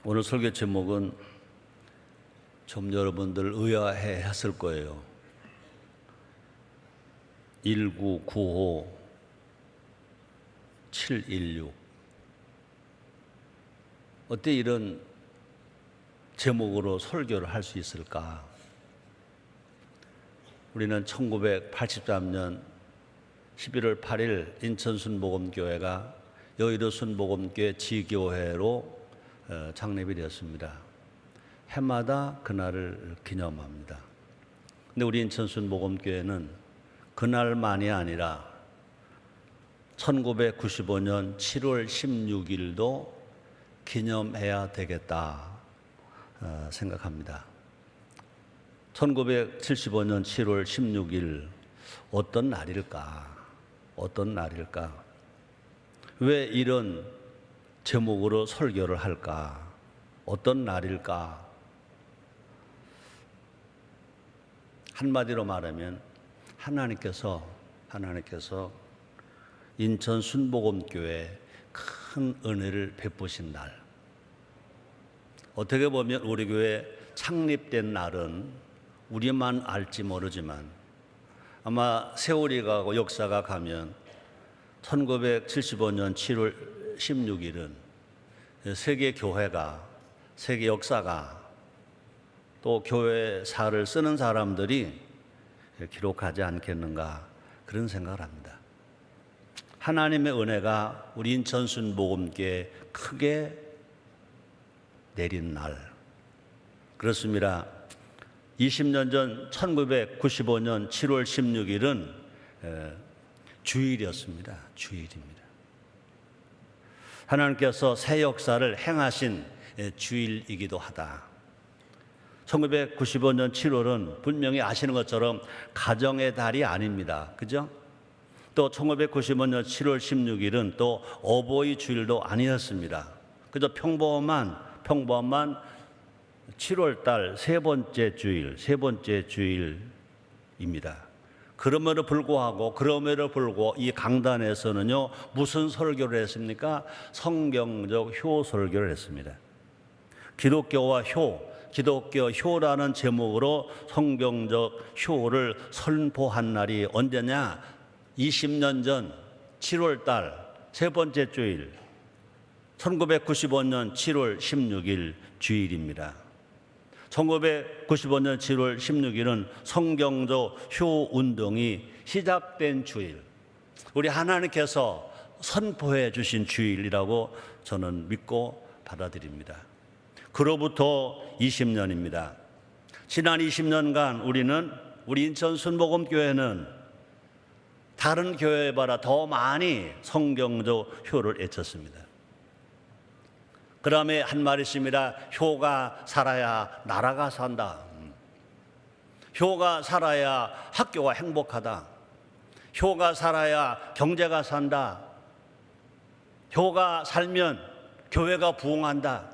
오늘 설교 제목은 좀 여러분들 의아해 했을 거예요. 1995-716 어때 이런 제목으로 설교를 할 수 있을까? 우리는 1983년 11월 8일 인천순복음교회가 여의도 순복음교회 지교회로 창립이 되었습니다. 해마다 그날을 기념합니다. 근데 우리 인천순복음교회는 그날만이 아니라 1995년 7월 16일도 기념해야 되겠다 생각합니다. 1975년 7월 16일 어떤 날일까? 어떤 날일까? 왜 이런 제목으로 설교를 할까? 어떤 날일까? 한마디로 말하면 하나님께서 인천 순복음교회에 큰 은혜를 베푸신 날. 어떻게 보면 우리 교회 창립된 날은 우리만 알지 모르지만 아마 세월이 가고 역사가 가면 1975년 7월 16일은 세계 교회가, 세계 역사가 또 교회사를 쓰는 사람들이 기록하지 않겠는가 그런 생각을 합니다. 하나님의 은혜가 우리 인천순복음교회에 크게 내린 날. 그렇습니다. 20년 전 1995년 7월 16일은 주일이었습니다. 주일입니다. 하나님께서 새 역사를 행하신 주일이기도 하다. 1995년 7월은 분명히 아시는 것처럼 가정의 달이 아닙니다. 그죠? 또 1995년 7월 16일은 또 어버이 주일도 아니었습니다. 그저 평범한 7월 달 세 번째 주일입니다. 그럼에도 불구하고 이 강단에서는요 무슨 설교를 했습니까? 성경적 효 설교를 했습니다. 기독교와 기독교 효라는 제목으로 성경적 효를 선포한 날이 언제냐? 20년 전 7월 달 세 번째 주일 1995년 7월 16일 주일입니다. 1995년 7월 16일은 성경적 효 운동이 시작된 주일, 우리 하나님께서 선포해 주신 주일이라고 저는 믿고 받아들입니다. 그로부터 20년입니다. 지난 20년간 우리 인천 순복음교회는 다른 교회보다 더 많이 성경적 효를 외쳤습니다. 그 다음에 한 말이 있습니다. 효가 살아야 나라가 산다. 효가 살아야 학교가 행복하다. 효가 살아야 경제가 산다. 효가 살면 교회가 부흥한다.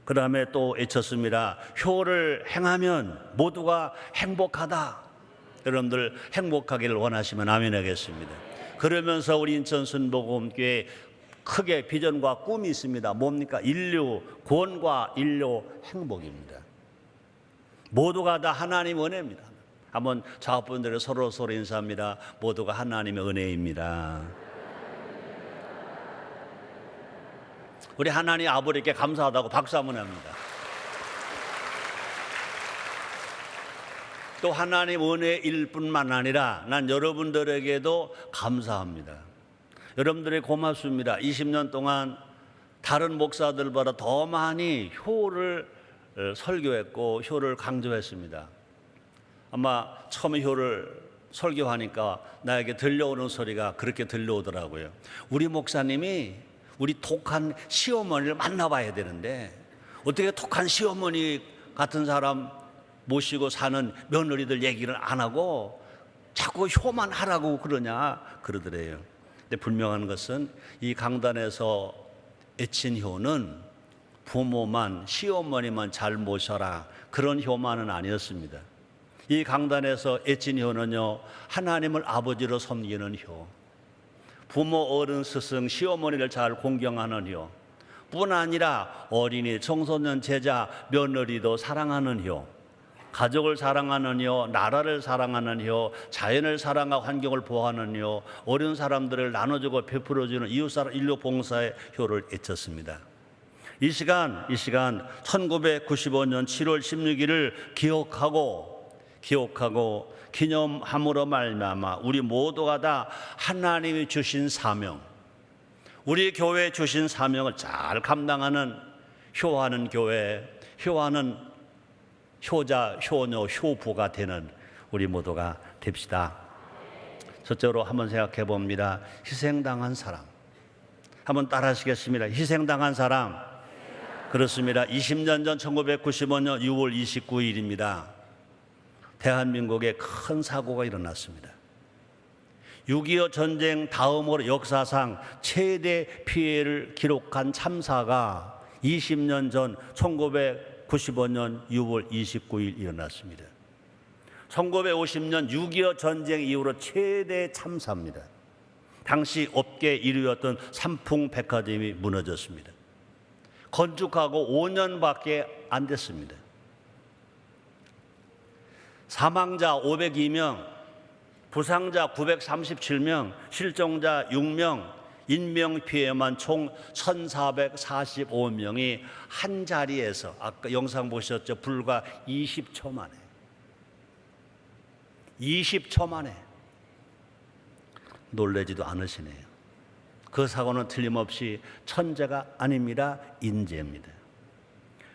그 다음에 또 외쳤습니다. 효를 행하면 모두가 행복하다. 여러분들 행복하기를 원하시면 아멘 하겠습니다. 그러면서 우리 인천 순복음교회 크게 비전과 꿈이 있습니다. 뭡니까? 인류 구원과 인류 행복입니다. 모두가 다 하나님 은혜입니다. 한번 좌우분들의 서로 인사합니다. 모두가 하나님의 은혜입니다. 우리 하나님 아버지께 감사하다고 박수 한번 합니다. 또 하나님 은혜일 뿐만 아니라 난 여러분들에게도 감사합니다. 여러분들이 고맙습니다. 20년 동안 다른 목사들보다 더 많이 효를 설교했고 효를 강조했습니다. 아마 처음에 효를 설교하니까 나에게 들려오는 소리가 그렇게 들려오더라고요. 우리 목사님이 우리 독한 시어머니를 만나봐야 되는데 어떻게 독한 시어머니 같은 사람 모시고 사는 며느리들 얘기를 안 하고 자꾸 효만 하라고 그러더래요. 근데 분명한 것은 이 강단에서 애친 효는 부모만, 시어머니만 잘 모셔라 그런 효만은 아니었습니다. 이 강단에서 애친 효는요, 하나님을 아버지로 섬기는 효, 부모, 어른, 스승, 시어머니를 잘 공경하는 효, 뿐 아니라 어린이, 청소년, 제자, 며느리도 사랑하는 효, 가족을 사랑하는 효, 나라를 사랑하는 효, 자연을 사랑하고 환경을 보호하는 효, 어려운 사람들을 나눠주고 베풀어주는 이웃사랑 인류 봉사의 효를 외쳤습니다. 이 시간 1995년 7월 16일을 기억하고 기념함으로 말미암아 우리 모두가 다 하나님이 주신 사명, 우리 교회에 주신 사명을 잘 감당하는 효하는 교회, 효하는 효자, 효녀, 효부가 되는 우리 모두가 됩시다. 첫째로 한번 생각해 봅니다. 희생당한 사람. 한번 따라 하시겠습니다. 희생당한 사람. 그렇습니다. 20년 전 1995년 6월 29일입니다. 대한민국에 큰 사고가 일어났습니다. 6.25 전쟁 다음으로 역사상 최대 피해를 기록한 참사가 20년 전 1995년 6월 29일 일어났습니다. 1950년 6.25 전쟁 이후로 최대 참사입니다. 당시 업계 1위였던 삼풍백화점이 무너졌습니다. 건축하고 5년밖에 안 됐습니다. 사망자 502명, 부상자 937명, 실종자 6명, 인명피해만 총 1,445명이 한 자리에서, 아까 영상 보셨죠? 불과 20초 만에 놀라지도 않으시네요. 그 사고는 틀림없이 천재가 아닙니다. 인재입니다.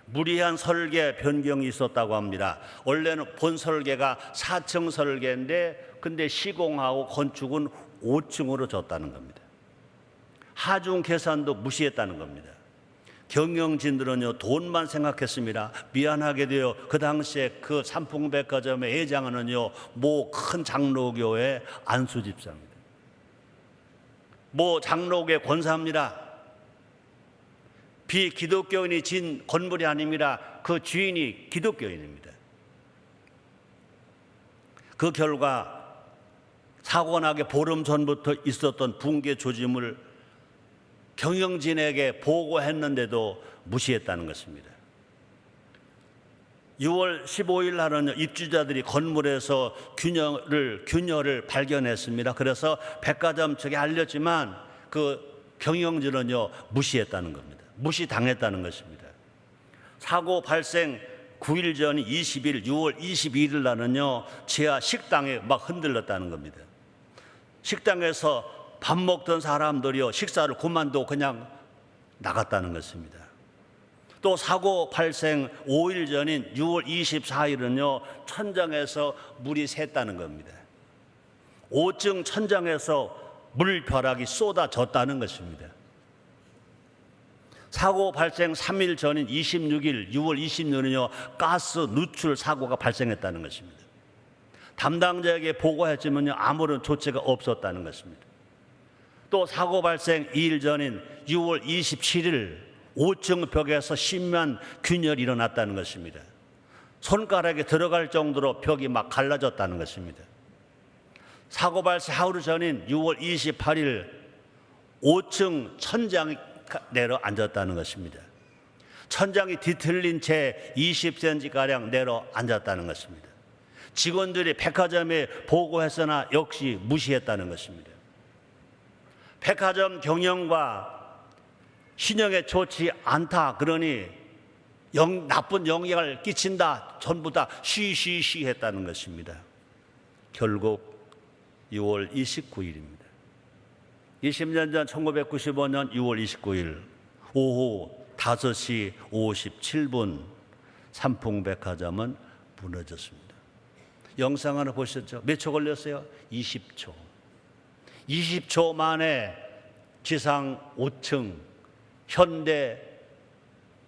무리한 설계 변경이 있었다고 합니다. 원래는 본 설계가 4층 설계인데 근데 시공하고 건축은 5층으로 줬다는 겁니다. 하중 계산도 무시했다는 겁니다. 경영진들은요, 돈만 생각했습니다. 미안하게도요, 그 당시에 그 삼풍백화점의 회장은요, 모 큰 장로교회 안수집사입니다. 모 장로교회 권사입니다. 비기독교인이 진 건물이 아닙니다. 그 주인이 기독교인입니다. 그 결과 사고가 나기 보름 전부터 있었던 붕괴 조짐을 경영진에게 보고했는데도 무시했다는 것입니다. 6월 15일 날은 입주자들이 건물에서 균열을 발견했습니다. 그래서 백화점 측에 알렸지만 그 경영진은요, 무시했다는 겁니다. 무시당했다는 것입니다. 사고 발생 9일 전 20일 6월 22일 날은요, 지하 식당에 막 흔들렸다는 겁니다. 식당에서 밥 먹던 사람들이요, 식사를 그만두고 그냥 나갔다는 것입니다. 또 사고 발생 5일 전인 6월 24일은요, 천장에서 물이 샜다는 겁니다. 5층 천장에서 물벼락이 쏟아졌다는 것입니다. 사고 발생 3일 전인 26일 6월 26일은요, 가스 누출 사고가 발생했다는 것입니다. 담당자에게 보고했지만요, 아무런 조치가 없었다는 것입니다. 또 사고 발생 2일 전인 6월 27일 5층 벽에서 심한 균열이 일어났다는 것입니다. 손가락에 들어갈 정도로 벽이 막 갈라졌다는 것입니다. 사고 발생 하루 전인 6월 28일 5층 천장이 내려앉았다는 것입니다. 천장이 뒤틀린 채 20cm가량 내려앉았다는 것입니다. 직원들이 백화점에 보고했으나 역시 무시했다는 것입니다. 백화점 경영과 신용에 좋지 않다, 그러니 나쁜 영향을 끼친다, 전부 다 쉬쉬쉬 했다는 것입니다. 결국 6월 29일입니다. 20년 전 1995년 6월 29일 오후 5시 57분 삼풍백화점은 무너졌습니다. 영상 하나 보셨죠? 몇 초 걸렸어요? 20초. 20초 만에 지상 5층 현대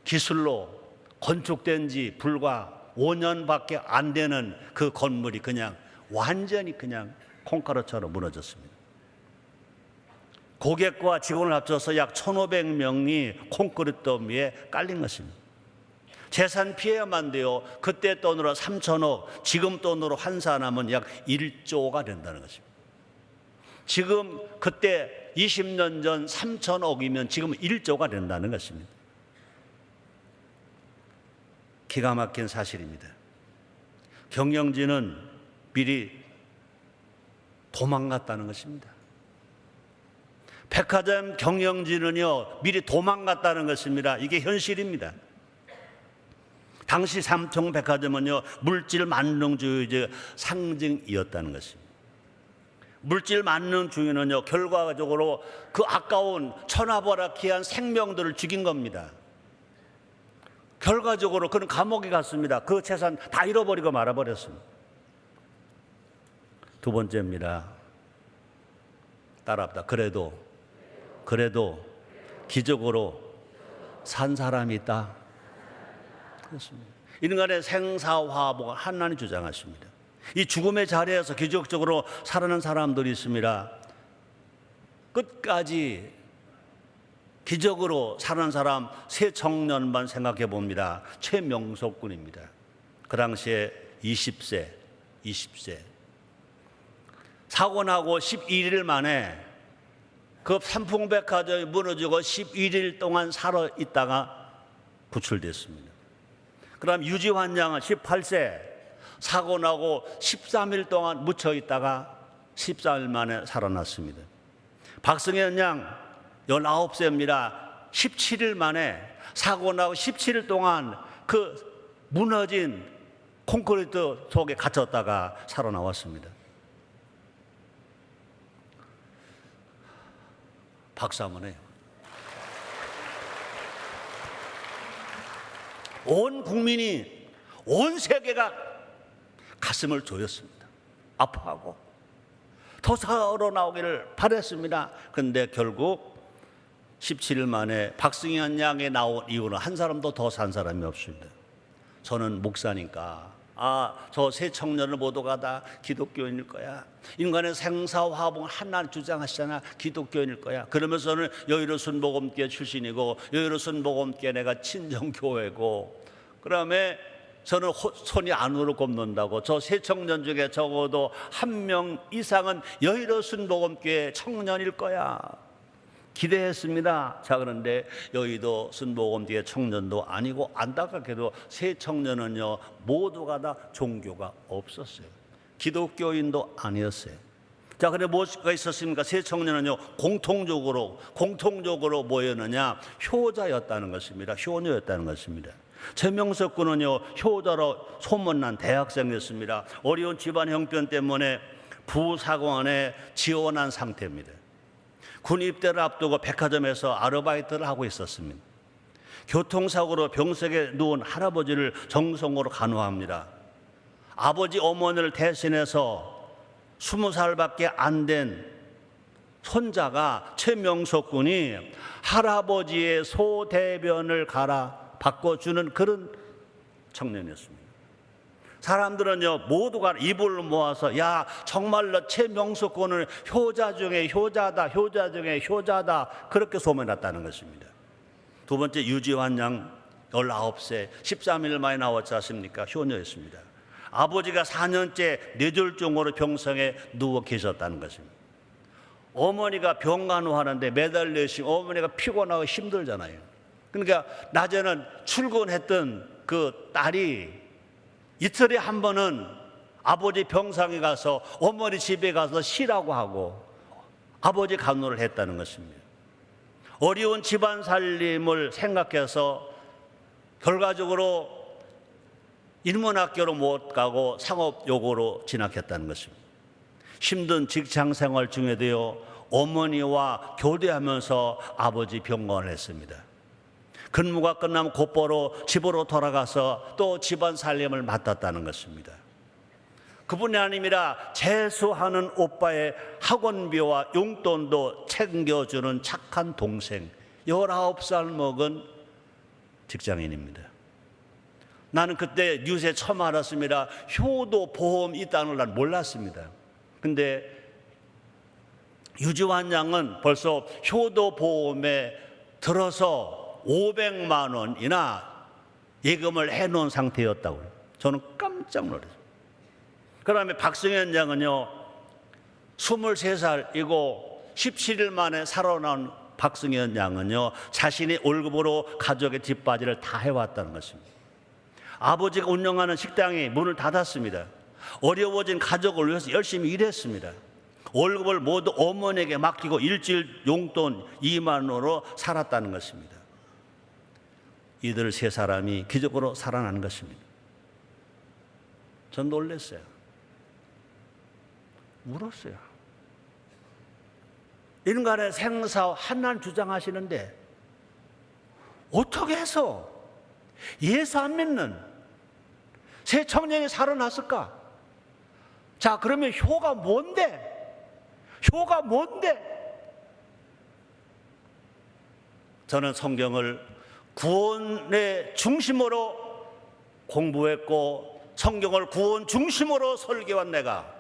기술로 건축된 지 불과 5년밖에 안 되는 그 건물이 그냥 완전히 그냥 콩가루처럼 무너졌습니다. 고객과 직원을 합쳐서 약 1,500명이 콘크리트 위에 깔린 것입니다. 재산 피해만 돼요. 그때 돈으로 3천억, 지금 돈으로 환산하면 약 1조가 된다는 것입니다. 지금 그때 20년 전 3천억이면 지금 1조가 된다는 것입니다. 기가 막힌 사실입니다. 경영진은 미리 도망갔다는 것입니다. 백화점 경영진은요, 미리 도망갔다는 것입니다. 이게 현실입니다. 당시 삼성백화점은요, 물질 만능주의의 상징이었다는 것입니다. 물질 만능주의는요, 결과적으로 그 아까운 천하보라키한 생명들을 죽인 겁니다. 결과적으로 그는 감옥에 갔습니다. 그 재산 다 잃어버리고 말아버렸습니다. 두 번째입니다. 따라합니다. 그래도 기적으로 산 사람이 있다. 그렇습니다. 인간의 생사화복을 하나님이 주장하십니다. 이 죽음의 자리에서 기적적으로 살아난 사람들이 있습니다. 끝까지 기적으로 살아난 사람 세 청년만 생각해 봅니다. 최명석 군입니다. 그 당시에 20세. 사고 나고 11일 만에 그 삼풍백화점이 무너지고 11일 동안 살아 있다가 구출됐습니다. 그다음 유지환 양은 18세 사고 나고 13일 동안 묻혀 있다가 13일 만에 살아났습니다. 박승현 양 19세입니다. 17일 만에 사고 나고 17일 동안 그 무너진 콘크리트 속에 갇혔다가 살아나왔습니다. 박수 한번 해요. 온 국민이, 온 세계가 가슴을 조였습니다. 아파하고 더 살아나오기를 바랬습니다. 그런데 결국 17일 만에 박승현 양에 나온 이유는 한 사람도 더 산 사람이 없습니다. 저는 목사니까 저 세 청년을 모두가 다 기독교인일 거야. 인간의 생사화복을 하나님 주장하시잖아. 기독교인일 거야. 그러면서는 여의도 순복음교회 출신이고 여의도 순복음교회 내가 친정교회고, 그다음에 저는 손이 안으로 꼽는다고 저 세 청년 중에 적어도 한 명 이상은 여의도 순복음교회 청년일 거야. 기대했습니다. 자, 그런데 여의도 순복음교회 청년도 아니고 안타깝게도 세 청년은요 모두가 다 종교가 없었어요. 기독교인도 아니었어요. 자, 그런데 뭐가 있었습니까? 세 청년은요 공통적으로 뭐였느냐? 효자였다는 것입니다. 효녀였다는 것입니다. 최명석 군은요 효자로 소문난 대학생이었습니다. 어려운 집안 형편 때문에 부사관에 지원한 상태입니다. 군 입대를 앞두고 백화점에서 아르바이트를 하고 있었습니다. 교통사고로 병석에 누운 할아버지를 정성으로 간호합니다. 아버지 어머니를 대신해서 20살밖에 안 된 손자가 최명석 군이 할아버지의 소대변을 갈아 바꿔주는 그런 청년이었습니다. 사람들은요 모두가 입을 모아서 야 정말로 최명석 군은 효자 중에 효자다, 효자 중에 효자다, 그렇게 소문났다는 것입니다. 두 번째 유지환 양 19세 13일 만에 나왔지 않습니까? 효녀였습니다. 아버지가 4년째 뇌졸중으로 병상에 누워 계셨다는 것입니다. 어머니가 병간호하는데 매달리신 어머니가 피곤하고 힘들잖아요. 그러니까 낮에는 출근했던 그 딸이 이틀에 한 번은 아버지 병상에 가서 어머니 집에 가서 쉬라고 하고 아버지 간호를 했다는 것입니다. 어려운 집안 살림을 생각해서 결과적으로 인문학교로 못 가고 상업여고로 진학했다는 것입니다. 힘든 직장생활 중에도요 어머니와 교대하면서 아버지 병간호를 했습니다. 근무가 끝나면 곧바로 집으로 돌아가서 또 집안 살림을 맡았다는 것입니다. 그뿐이 아닙니다. 재수하는 오빠의 학원비와 용돈도 챙겨주는 착한 동생, 19살 먹은 직장인입니다. 나는 그때 뉴스에 처음 알았습니다. 효도 보험이 있다는 걸 난 몰랐습니다. 근데 유지환 양은 벌써 효도 보험에 들어서 500만 원이나 예금을 해놓은 상태였다고요. 저는 깜짝 놀랐어요. 그 다음에 박승현 양은요 23살이고 17일 만에 살아난 박승현 양은요 자신이 월급으로 가족의 뒷바지를 다 해왔다는 것입니다. 아버지가 운영하는 식당이 문을 닫았습니다. 어려워진 가족을 위해서 열심히 일했습니다. 월급을 모두 어머니에게 맡기고 일주일 용돈 2만 원으로 살았다는 것입니다. 이들 세 사람이 기적으로 살아난 것입니다. 전 놀랐어요. 울었어요. 인간의 생사 하나님 주장하시는데 어떻게 해서 예수 안 믿는 새 청년이 살아났을까? 자, 그러면 효가 뭔데? 효가 뭔데? 저는 성경을 구원의 중심으로 공부했고 성경을 구원 중심으로 설교한 내가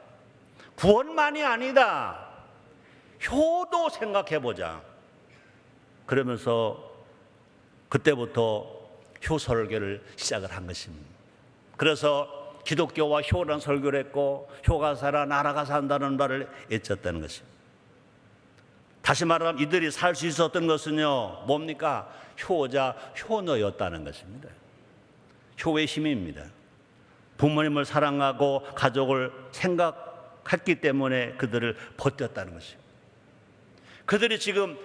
구원만이 아니다. 효도 생각해보자. 그러면서 그때부터 효 설교를 시작을 한 것입니다. 그래서 기독교와 효라는 설교를 했고 효가 살아 나라가 산다는 말을 외쳤다는 것입니다. 다시 말하면 이들이 살 수 있었던 것은요, 뭡니까? 효자, 효너였다는 것입니다. 효의 힘입니다. 부모님을 사랑하고 가족을 생각했기 때문에 그들을 버텼다는 것입니다. 그들이 지금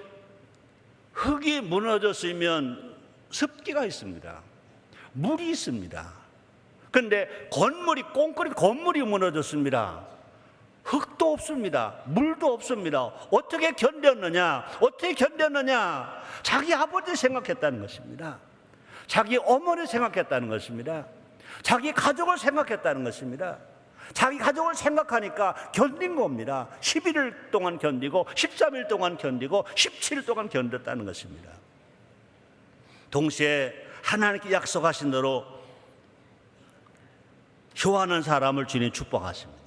흙이 무너졌으면 습기가 있습니다. 물이 있습니다. 그런데 콘크리트 건물이 무너졌습니다. 흙도 없습니다. 물도 없습니다. 어떻게 견뎠느냐? 자기 아버지 생각했다는 것입니다. 자기 어머니 생각했다는 것입니다. 자기 가족을 생각했다는 것입니다. 자기 가족을 생각하니까 견딘 겁니다. 11일 동안 견디고 13일 동안 견디고 17일 동안 견뎠다는 것입니다. 동시에 하나님께 약속하신 대로 효하는 사람을 주님 축복하십니다.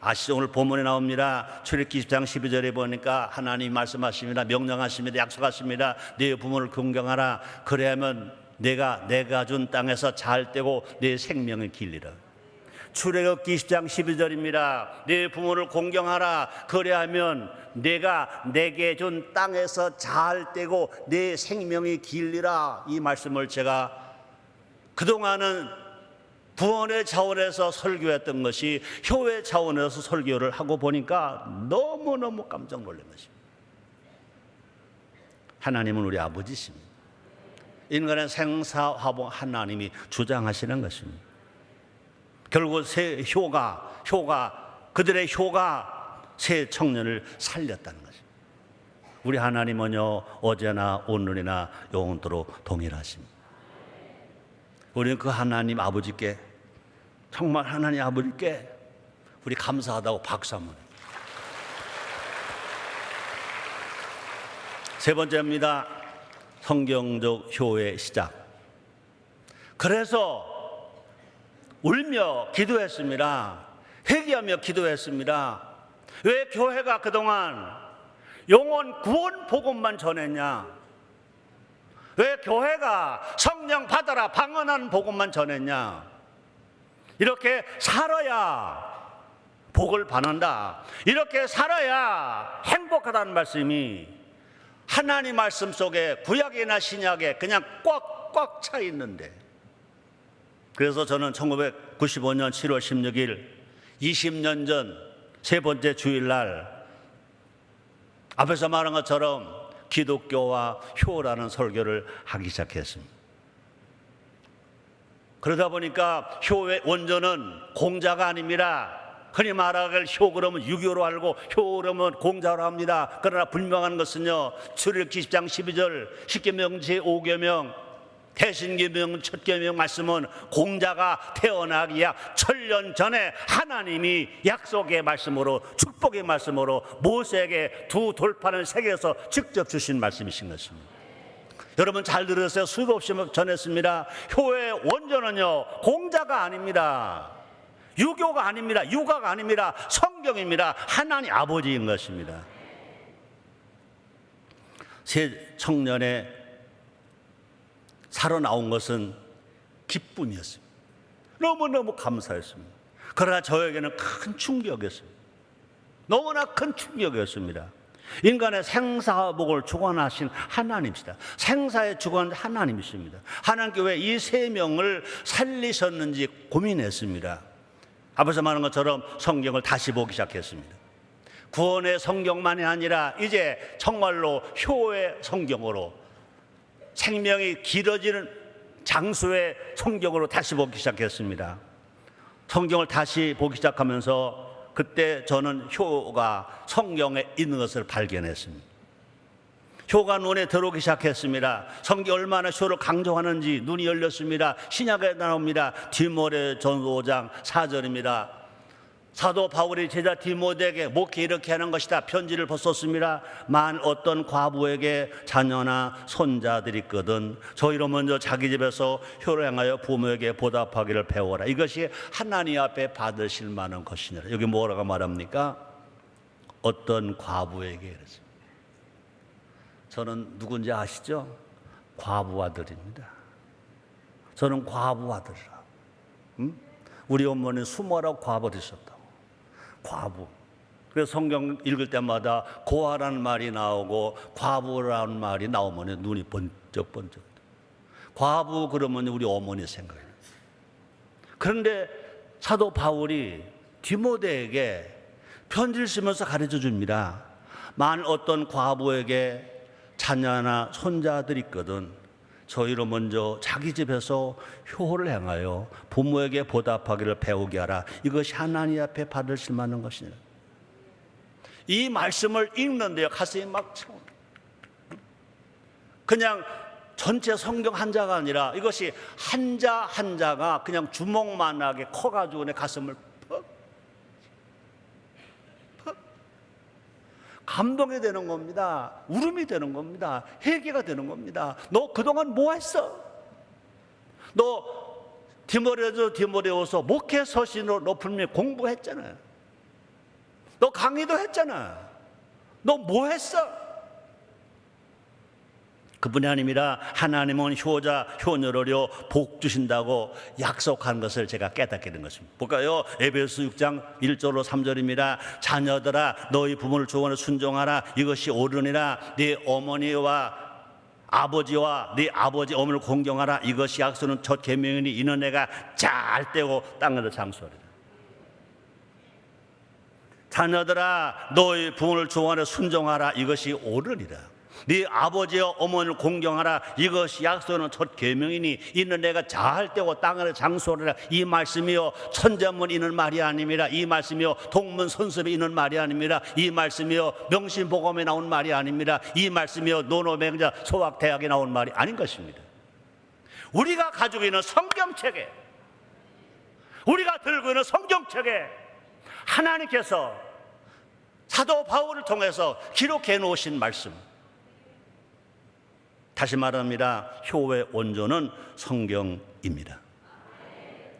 아시죠? 오늘 본문에 나옵니다. 출애굽기 10장 12절에 보니까 하나님 말씀하십니다. 명령하십니다. 약속하십니다. 네 부모를 존경하라. 그래야만 내가 준 땅에서 잘 되고 네 생명을 길리라. 출애굽기 10장 12절입니다. 네 부모를 공경하라. 그래야면 내가 내게 준 땅에서 잘 되고 내 생명이 길리라. 이 말씀을 제가 그동안은 구원의 차원에서 설교했던 것이 효의 차원에서 설교를 하고 보니까 너무너무 깜짝 놀란 것입니다. 하나님은 우리 아버지십니다. 인간의 생사화복 하나님이 주장하시는 것입니다. 결국 그들의 효가 새 청년을 살렸다는 것입니다. 우리 하나님은요, 어제나 오늘이나 영원토록 동일하십니다. 우리는 그 하나님 아버지께, 정말 하나님 아버지께 우리 감사하다고 박수 한번. 세 번째입니다. 성경적 효의 시작. 그래서 울며 기도했습니다. 회개하며 기도했습니다. 왜 교회가 그동안 영혼 구원 복음만 전했냐? 왜 교회가 성령 받아라 방언하는 복음만 전했냐? 이렇게 살아야 복을 받는다. 이렇게 살아야 행복하다는 말씀이 하나님 말씀 속에 구약이나 신약에 그냥 꽉꽉 차 있는데, 그래서 저는 1995년 7월 16일 20년 전 세 번째 주일날 앞에서 말한 것처럼 기독교와 효라는 설교를 하기 시작했습니다. 그러다 보니까 효의 원조는 공자가 아닙니다. 흔히 말하길 효 그러면 유교로 알고 효 그러면 공자로 합니다. 그러나 분명한 것은요, 출애굽기 10장 12절 10계명 제5계명 대신계명 첫 계명 말씀은 공자가 태어나기 약 1000년 전에 하나님이 약속의 말씀으로, 축복의 말씀으로 모세에게 두 돌판을 새겨서 직접 주신 말씀이신 것입니다. 여러분 잘 들으세요. 수도 없이 전했습니다. 효의 원조는요, 공자가 아닙니다. 유교가 아닙니다. 유가가 아닙니다. 성경입니다. 하나님 아버지인 것입니다. 새 청년의 살아나온 것은 기쁨이었습니다. 너무너무 감사했습니다. 그러나 저에게는 큰 충격이었습니다. 너무나 큰 충격이었습니다. 인간의 생사복을 주관하신 하나님이시다. 생사의 주관 하나님이십니다. 하나님께 왜 이 세 명을 살리셨는지 고민했습니다. 앞에서 말한 것처럼 성경을 다시 보기 시작했습니다. 구원의 성경만이 아니라 이제 정말로 효의 성경으로, 생명이 길어지는 장수의 성경으로 다시 보기 시작했습니다. 성경을 다시 보기 시작하면서 그때 저는 효가 성경에 있는 것을 발견했습니다. 효가 눈에 들어오기 시작했습니다. 성경이 얼마나 효를 강조하는지 눈이 열렸습니다. 신약에 나옵니다. 디모데전서 5장 4절입니다. 사도 바울이 제자 디모데에게 목회 이렇게 하는 것이다 편지를 썼습니다. 만 어떤 과부에게 자녀나 손자들이 있거든 저희로 먼저 자기 집에서 효를 행하여 부모에게 보답하기를 배워라. 이것이 하나님 앞에 받으실 만한 것이니라. 여기 뭐라고 말합니까? 어떤 과부에게 그랬습니다. 저는 누군지 아시죠? 과부 아들입니다. 저는 과부 아들이라. 우리 어머니는 수모라고 과부 되셨다. 과부. 그래서 성경 읽을 때마다 고아라는 말이 나오고 과부라는 말이 나오면 눈이 번쩍번쩍. 과부 그러면 우리 어머니 생각이 나요. 그런데 사도 바울이 디모데에게 편지를 쓰면서 가르쳐 줍니다. 만 어떤 과부에게 자녀나 손자들이 있거든 저희로 먼저 자기 집에서 효를 행하여 부모에게 보답하기를 배우게 하라. 이것이 하나님 앞에 받으실 만한 것이니라. 이 말씀을 읽는데요 가슴이 막 차오르. 그냥 전체 성경 한 자가 아니라 이것이 한 자 한 자가 그냥 주먹만하게 커가지고 내 가슴을 감동이 되는 겁니다. 울음이 되는 겁니다. 회개가 되는 겁니다. 너 그동안 뭐 했어? 너 디모데후서 목회 서신으로 너 분명히 공부했잖아. 너 강의도 했잖아. 너 뭐 했어? 그분이 아니라 하나님은 효자 효녀로 복 주신다고 약속한 것을 제가 깨닫게 된 것입니다. 볼까요? 에베소 6장 1절로 3절입니다. 자녀들아 너희 부모를 조언에 순종하라. 이것이 옳으니라. 네 어머니와 아버지와 네 아버지 어머니를 공경하라. 이것이 약속은 첫 계명이니 이는 내가 잘 떼고 땅에서 장수하리라. 자녀들아 너희 부모를 조언에 순종하라. 이것이 옳으니라. 네 아버지와 어머니를 공경하라. 이것이 약속은 첫 계명이니 이는 내가 잘 떼고 땅을 장수하리라. 이 말씀이요 천자문 있는 말이 아닙니다. 이 말씀이요 동문선섭에 있는 말이 아닙니다. 이 말씀이요 명심보감에 나온 말이 아닙니다. 이 말씀이요 노노맹자 소학대학에 나온 말이 아닌 것입니다. 우리가 가지고 있는 성경책에, 우리가 들고 있는 성경책에 하나님께서 사도 바울을 통해서 기록해 놓으신 말씀, 다시 말합니다. 효의 원조는 성경입니다.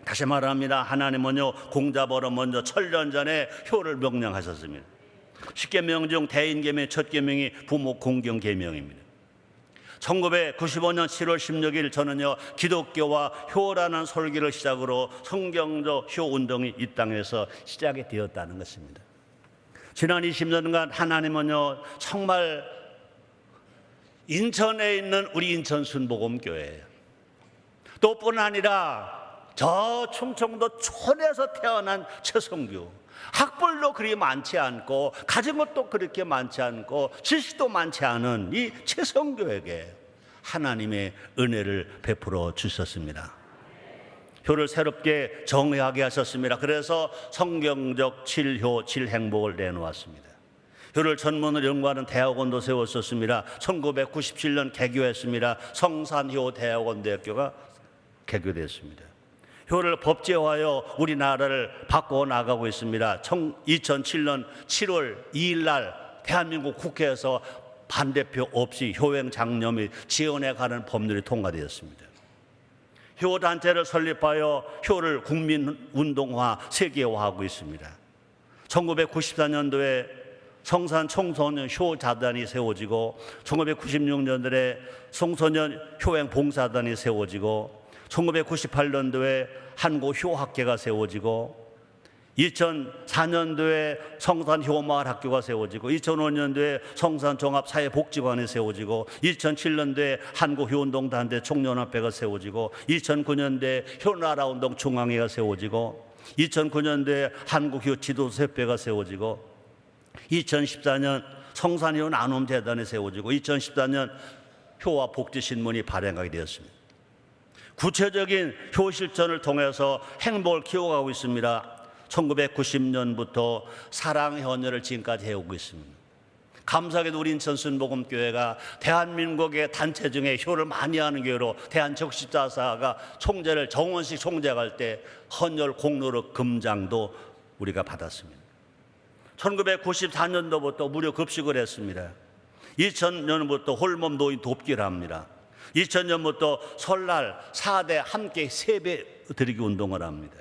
다시 말합니다. 하나님은요 공자보다 먼저 1000년 전에 효를 명령하셨습니다. 10계명 중 대인계명 첫 계명이 부모 공경 계명입니다. 1995년 7월 16일 저는요 기독교와 효라는 설교를 시작으로 성경적 효 운동이 이 땅에서 시작이 되었다는 것입니다. 지난 20년간 하나님은요 정말 인천에 있는 우리 인천 순복음교회 또 뿐 아니라 저 충청도 촌에서 태어난 최성규, 학벌도 그리 많지 않고 가진 것도 그렇게 많지 않고 지식도 많지 않은 이 최성규에게 하나님의 은혜를 베풀어 주셨습니다. 효를 새롭게 정의하게 하셨습니다. 그래서 성경적 7효 7행복을 내놓았습니다. 효를 전문으로 연구하는 대학원도 세웠었습니다. 1997년 개교했습니다. 성산효 대학원대학교가 개교됐습니다. 효를 법제화하여 우리나라를 바꿔 나가고 있습니다. 2007년 7월 2일 날 대한민국 국회에서 반대표 없이 효행 장려및 지원해 가는 법률이 통과되었습니다. 효단체를 설립하여 효를 국민운동화 세계화하고 있습니다. 1994년도에 성산 청소년 효자단이 세워지고 1996년도에 청소년 효행 봉사단이 세워지고 1998년도에 한국효학계가 세워지고 2004년도에 성산 효마을 학교가 세워지고 2005년도에 성산 종합사회복지관이 세워지고 2007년도에 한국효운동단대 총연합회가 세워지고 2009년도에 효나라운동 중앙회가 세워지고 2009년도에 한국효지도협회가 세워지고 2014년 성산효 나눔재단이 세워지고 2014년 효와 복지신문이 발행하게 되었습니다. 구체적인 효 실천을 통해서 행복을 키워가고 있습니다. 1990년부터 사랑현녀를 지금까지 해오고 있습니다. 감사하게도 우리 인천 순복음교회가 대한민국의 단체 중에 효를 많이 하는 교회로 대한적십자사가 총재를 정원식 총재가 할 때 헌혈 공로력 금장도 우리가 받았습니다. 1994년도부터 무료 급식을 했습니다. 2000년부터 홀몸 노인 돕기를 합니다. 2000년부터 설날 4대 함께 세배 드리기 운동을 합니다.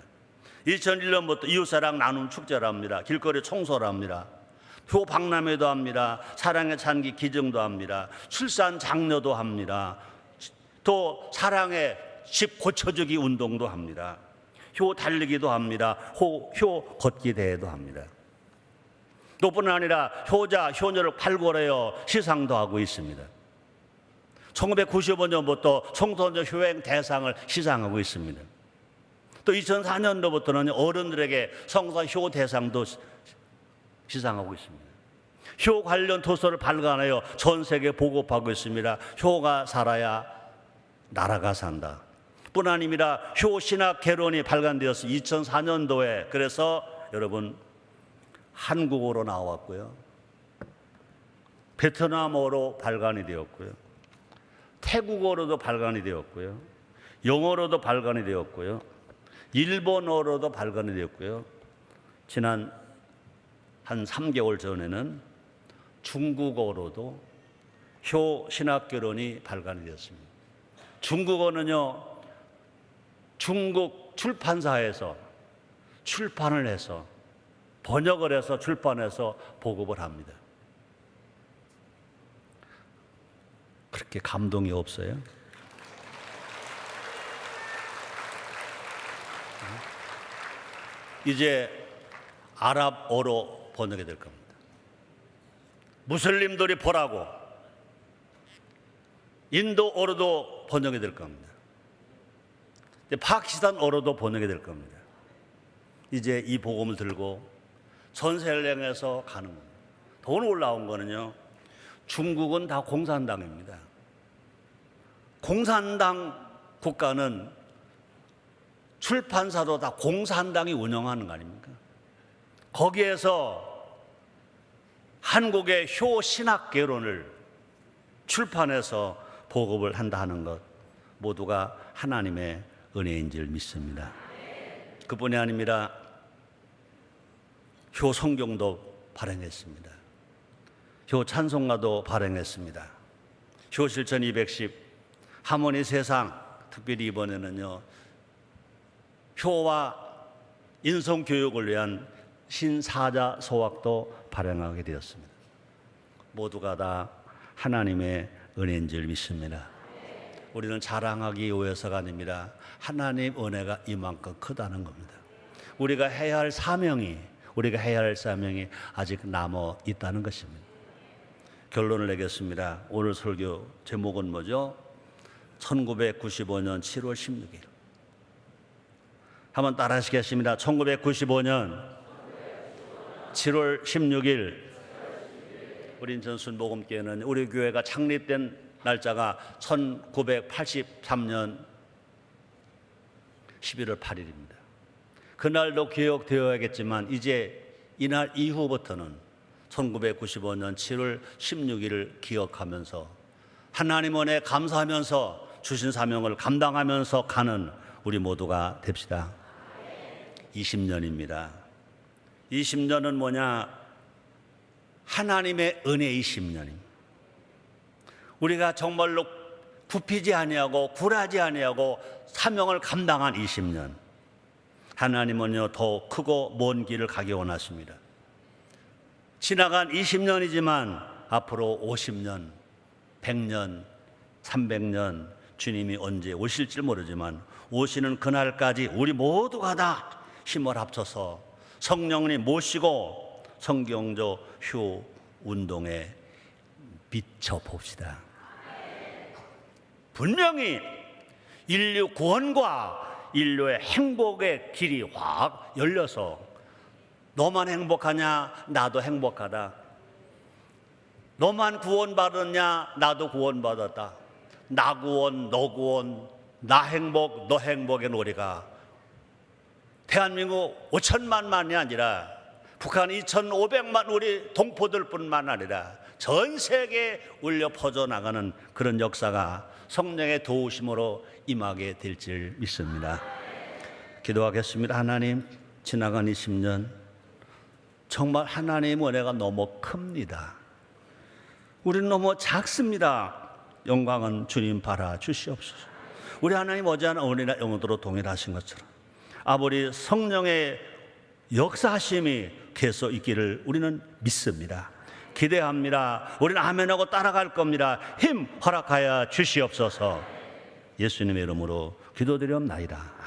2001년부터 이웃사랑 나눔 축제를 합니다. 길거리 청소를 합니다. 효 박람회도 합니다. 사랑의 찬기 기증도 합니다. 출산 장려도 합니다. 또 사랑의 집 고쳐주기 운동도 합니다. 효 달리기도 합니다. 효 걷기 대회도 합니다. 또 뿐만 아니라 효자, 효녀를 발굴하여 시상도 하고 있습니다. 1995년부터 청소년 효행 대상을 시상하고 있습니다. 또 2004년도부터는 어른들에게 성산 효 대상도 시상하고 있습니다. 효 관련 도서를 발간하여 전 세계에 보급하고 있습니다. 효가 살아야 나라가 산다. 뿐 아니라 효 신학 개론이 발간되었습니다. 2004년도에. 그래서 여러분 한국어로 나왔고요. 베트남어로 발간이 되었고요. 태국어로도 발간이 되었고요. 영어로도 발간이 되었고요. 일본어로도 발간이 되었고요. 지난 한 3개월 전에는 중국어로도 효 신학개론이 발간이 되었습니다. 중국어는요, 중국 출판사에서 출판을 해서 번역을 해서 출판해서 보급을 합니다. 그렇게 감동이 없어요? 이제 아랍어로 번역이 될 겁니다. 무슬림들이 보라고 인도어로도 번역이 될 겁니다. 파키스탄어로도 번역이 될 겁니다. 이제 이 복음을 들고 전 세계를 향해서 가는 겁니다. 더 놀라운 거는요, 중국은 다 공산당입니다. 공산당 국가는 출판사도 다 공산당이 운영하는 거 아닙니까? 거기에서 한국의 효 신학 개론을 출판해서 보급을 한다는 것 모두가 하나님의 은혜인 줄 믿습니다. 그뿐이 아닙니다. 효 성경도 발행했습니다. 효 찬송가도 발행했습니다. 효 실천 210 하모니 세상, 특별히 이번에는요, 효와 인성 교육을 위한 신사자 소학도 발행하게 되었습니다. 모두가 다 하나님의 은혜인 줄 믿습니다. 우리는 자랑하기 위해서가 아닙니다. 하나님 은혜가 이만큼 크다는 겁니다. 우리가 해야 할 사명이 아직 남아 있다는 것입니다. 결론을 내겠습니다. 오늘 설교 제목은 뭐죠? 1995년 7월 16일. 한번 따라 하시겠습니다. 1995년 7월 16일 우리 인천 순복음교회는 우리 교회가 창립된 날짜가 1983년 11월 8일입니다. 그날도 기억되어야겠지만 이제 이날 이후부터는 1995년 7월 16일을 기억하면서 하나님 은혜에 감사하면서 주신 사명을 감당하면서 가는 우리 모두가 됩시다. 20년입니다. 20년은 뭐냐? 하나님의 은혜 20년입니다. 우리가 정말로 굽히지 아니하고 굴하지 아니하고 사명을 감당한 20년. 하나님은요, 더 크고 먼 길을 가기 원하십니다. 지나간 20년이지만 앞으로 50년, 100년, 300년 주님이 언제 오실지 모르지만 오시는 그날까지 우리 모두가 다 힘을 합쳐서 성령님 모시고 성경조 휴 운동에 비춰봅시다. 분명히 인류 구원과 인류의 행복의 길이 확 열려서 너만 행복하냐? 나도 행복하다. 너만 구원받았냐? 나도 구원받았다. 나 구원, 너 구원, 나 행복, 너 행복의 노래가 대한민국 5천만만이 아니라 북한 2,500만 우리 동포들뿐만 아니라 전 세계에 울려 퍼져나가는 그런 역사가 성령의 도우심으로 임하게 될 줄 믿습니다. 기도하겠습니다. 하나님, 지나간 20년 정말 하나님 은혜가 너무 큽니다. 우리는 너무 작습니다. 영광은 주님 바라 주시옵소서. 우리 하나님 어제나 오늘이나 영원토록 동일하신 것처럼 아버지 성령의 역사하심이 계속 있기를 우리는 믿습니다. 기대합니다. 우리는 아멘하고 따라갈 겁니다. 힘 허락하여 주시옵소서. 예수님의 이름으로 기도드리옵나이다.